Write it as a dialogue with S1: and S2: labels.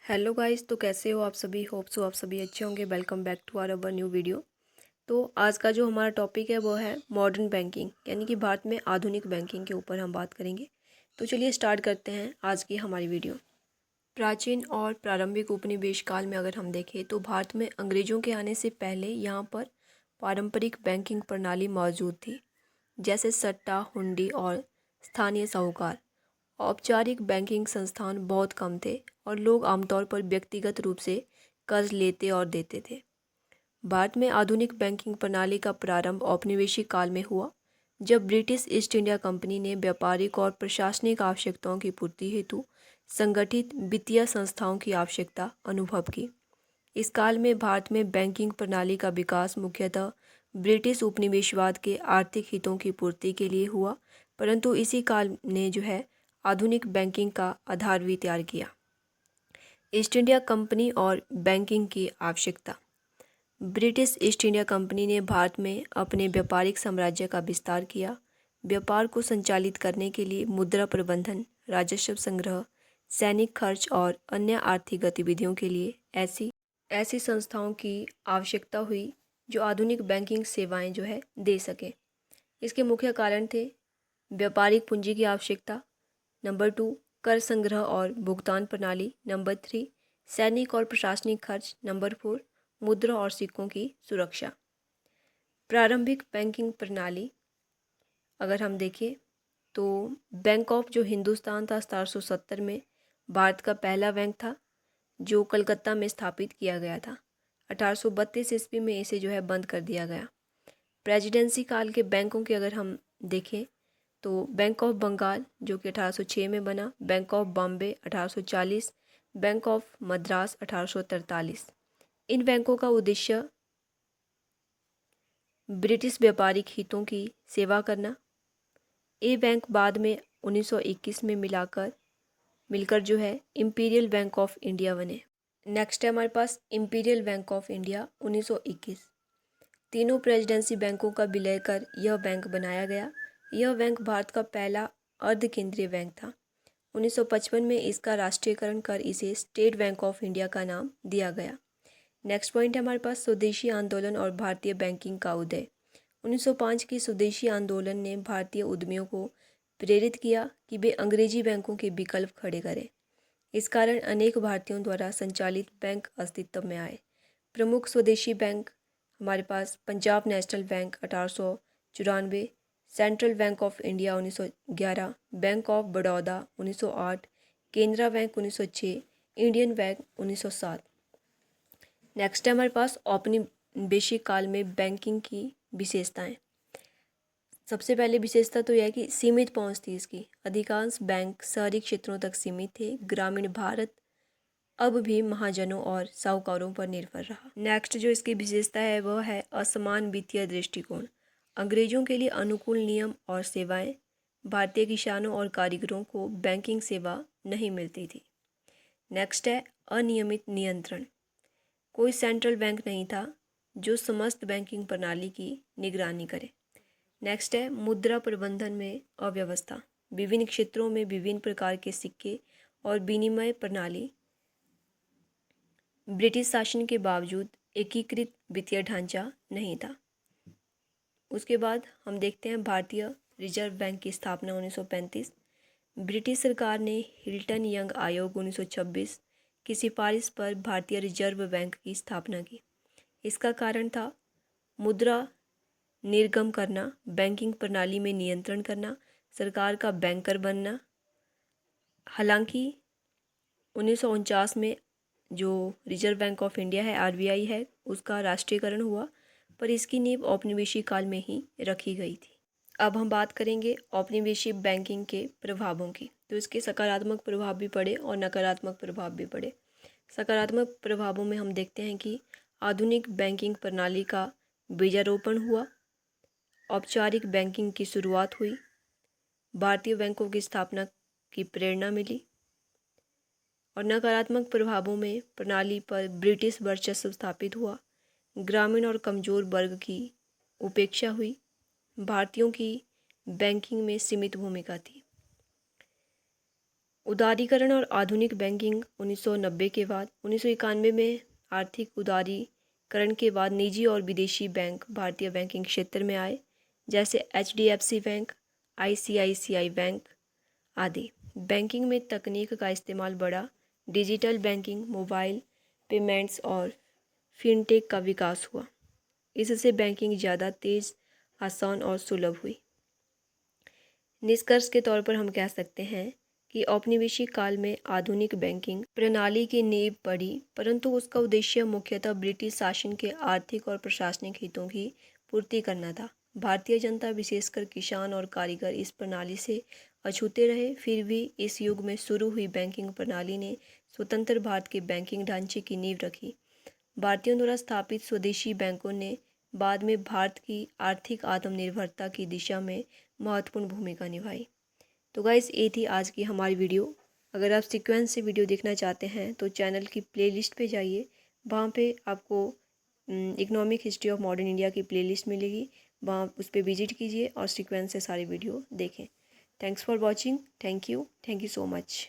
S1: Hello guys, तो कैसे हो आप सभी। होप सो आप सभी अच्छे होंगे। Welcome back to our our new video. तो आज का जो हमारा टॉपिक है वो है मॉडर्न बैंकिंग, यानी कि भारत में आधुनिक बैंकिंग के ऊपर हम बात करेंगे। तो चलिए स्टार्ट करते हैं आज की हमारी वीडियो। प्राचीन और प्रारंभिक उपनिवेश काल में अगर हम देखें तो भारत में अंग्रेज़ों के आने से पहले यहाँ पर पारंपरिक बैंकिंग प्रणाली मौजूद थी, जैसे सट्टा, हुंडी और स्थानीय साहूकार। औपचारिक बैंकिंग संस्थान बहुत कम थे और लोग आमतौर पर व्यक्तिगत रूप से कर्ज लेते और देते थे। भारत में आधुनिक बैंकिंग प्रणाली का प्रारंभ औपनिवेशिक काल में हुआ, जब ब्रिटिश ईस्ट इंडिया कंपनी ने व्यापारिक और प्रशासनिक आवश्यकताओं की पूर्ति हेतु संगठित वित्तीय संस्थाओं की आवश्यकता अनुभव की। इस काल में भारत में बैंकिंग प्रणाली का विकास मुख्यतः ब्रिटिश उपनिवेशवाद के आर्थिक हितों की पूर्ति के लिए हुआ, परंतु इसी काल ने जो है आधुनिक बैंकिंग का आधार भी तैयार किया। ईस्ट इंडिया कंपनी और बैंकिंग की आवश्यकता। ब्रिटिश ईस्ट इंडिया कंपनी ने भारत में अपने व्यापारिक साम्राज्य का विस्तार किया। व्यापार को संचालित करने के लिए मुद्रा प्रबंधन, राजस्व संग्रह, सैनिक खर्च और अन्य आर्थिक गतिविधियों के लिए ऐसी संस्थाओं की आवश्यकता हुई जो आधुनिक बैंकिंग सेवाएं जो है दे सके। इसके मुख्य कारण थे व्यापारिक पूंजी की आवश्यकता, नंबर 2 कर संग्रह और भुगतान प्रणाली, नंबर 3 सैनिक और प्रशासनिक खर्च, नंबर 4 मुद्रा और सिक्कों की सुरक्षा। प्रारंभिक बैंकिंग प्रणाली अगर हम देखें तो बैंक ऑफ जो हिंदुस्तान था 1770 में भारत का पहला बैंक था, जो कलकत्ता में स्थापित किया गया था। 1832 ईस्वी में इसे जो है बंद कर दिया गया। प्रेसिडेंसी काल के बैंकों के अगर हम देखें तो बैंक ऑफ बंगाल जो कि 1806 में बना, bank of Bombay 1840, bank of Madras 1843। इन बैंकों का उद्देश्य ब्रिटिश व्यापारिक हितों की सेवा करना। ये बैंक बाद में 1921 में मिलकर जो है इंपीरियल बैंक ऑफ इंडिया बने। नेक्स्ट है हमारे पास इंपीरियल बैंक ऑफ इंडिया 1921। तीनों प्रेसिडेंसी बैंकों का विलय कर यह बैंक बनाया गया। यह बैंक भारत का पहला अर्ध केंद्रीय बैंक था। 1955 में इसका राष्ट्रीयकरण कर इसे स्टेट बैंक ऑफ इंडिया का नाम दिया गया। नेक्स्ट पॉइंट है हमारे पास स्वदेशी आंदोलन और भारतीय बैंकिंग का उदय। 1905 की स्वदेशी आंदोलन ने भारतीय उद्यमियों को प्रेरित किया कि वे अंग्रेजी बैंकों के विकल्प खड़े करें। इस कारण अनेक भारतीयों द्वारा संचालित बैंक अस्तित्व में आए। प्रमुख स्वदेशी बैंक हमारे पास Punjab National Bank 1894, Central Bank of India 1911, Bank of Baroda 1908, Canara Bank 1906, Indian Bank 1907। Next है हमारे पास औपनिवेशिक काल में बैंकिंग की विशेषताएं। सबसे पहले विशेषता तो यह है कि सीमित पहुंच थी इसकी। अधिकांश बैंक शहरी क्षेत्रों तक सीमित थे। ग्रामीण भारत अब भी महाजनों और साहूकारों पर निर्भर रहा। नेक्स्ट जो इसकी विशेषता है वह है असमान वित्तीय दृष्टिकोण। अंग्रेजों के लिए अनुकूल नियम और सेवाएं। भारतीय किसानों और कारीगरों को बैंकिंग सेवा नहीं मिलती थी। नेक्स्ट है अनियमित नियंत्रण। कोई सेंट्रल बैंक नहीं था जो समस्त बैंकिंग प्रणाली की निगरानी करे। नेक्स्ट है मुद्रा प्रबंधन में अव्यवस्था। विभिन्न क्षेत्रों में विभिन्न प्रकार के सिक्के और विनिमय प्रणाली। ब्रिटिश शासन के बावजूद एकीकृत वित्तीय ढांचा नहीं था। उसके बाद हम देखते हैं भारतीय रिजर्व बैंक की स्थापना 1935। ब्रिटिश सरकार ने हिल्टन यंग आयोग 1926 की सिफारिश पर भारतीय रिजर्व बैंक की स्थापना की। इसका कारण था मुद्रा निर्गम करना, बैंकिंग प्रणाली में नियंत्रण करना, सरकार का बैंकर बनना। हालांकि 1949 में जो रिजर्व बैंक ऑफ इंडिया है, आरबीआई है, उसका राष्ट्रीयकरण हुआ, पर इसकी नींव औपनिवेशिक काल में ही रखी गई थी। अब हम बात करेंगे औपनिवेशिक बैंकिंग के प्रभावों की। तो इसके सकारात्मक प्रभाव भी पड़े और नकारात्मक प्रभाव भी पड़े। सकारात्मक प्रभावों में हम देखते हैं कि आधुनिक बैंकिंग प्रणाली का बीजारोपण हुआ, औपचारिक बैंकिंग की शुरुआत हुई, भारतीय बैंकों की स्थापना की प्रेरणा मिली। और नकारात्मक प्रभावों में प्रणाली पर ब्रिटिश वर्चस्व स्थापित हुआ, ग्रामीण और कमज़ोर वर्ग की उपेक्षा हुई, भारतीयों की बैंकिंग में सीमित भूमिका थी। उदारीकरण और आधुनिक बैंकिंग 1990 के बाद 1991 में आर्थिक उदारीकरण के बाद निजी और विदेशी बैंक भारतीय बैंकिंग क्षेत्र में आए, जैसे HDFC बैंक, ICICI बैंक आदि। बैंकिंग में तकनीक का इस्तेमाल बढ़ा, डिजिटल बैंकिंग, मोबाइल पेमेंट्स और फिनटेक का विकास हुआ। इससे बैंकिंग ज़्यादा तेज़, आसान और सुलभ हुई। निष्कर्ष के तौर पर हम कह सकते हैं कि औपनिवेशिक काल में आधुनिक बैंकिंग प्रणाली की नींव पड़ी, परंतु उसका उद्देश्य मुख्यतः ब्रिटिश शासन के आर्थिक और प्रशासनिक हितों की पूर्ति करना था। भारतीय जनता, विशेषकर किसान और कारीगर, इस प्रणाली से अछूते रहे। फिर भी इस युग में शुरू हुई बैंकिंग प्रणाली ने स्वतंत्र भारत के बैंकिंग ढांचे की नींव रखी। भारतीयों द्वारा स्थापित स्वदेशी बैंकों ने बाद में भारत की आर्थिक आत्मनिर्भरता की दिशा में महत्वपूर्ण भूमिका निभाई। तो गाइस, ये थी आज की हमारी वीडियो। अगर आप सीक्वेंस से वीडियो देखना चाहते हैं तो चैनल की प्लेलिस्ट पे जाइए, वहाँ पे आपको economic history of modern India की प्लेलिस्ट मिलेगी, वहाँ उस पर विजिट कीजिए और सीक्वेंस से सारी वीडियो देखें। Thanks for watching. Thank you so much.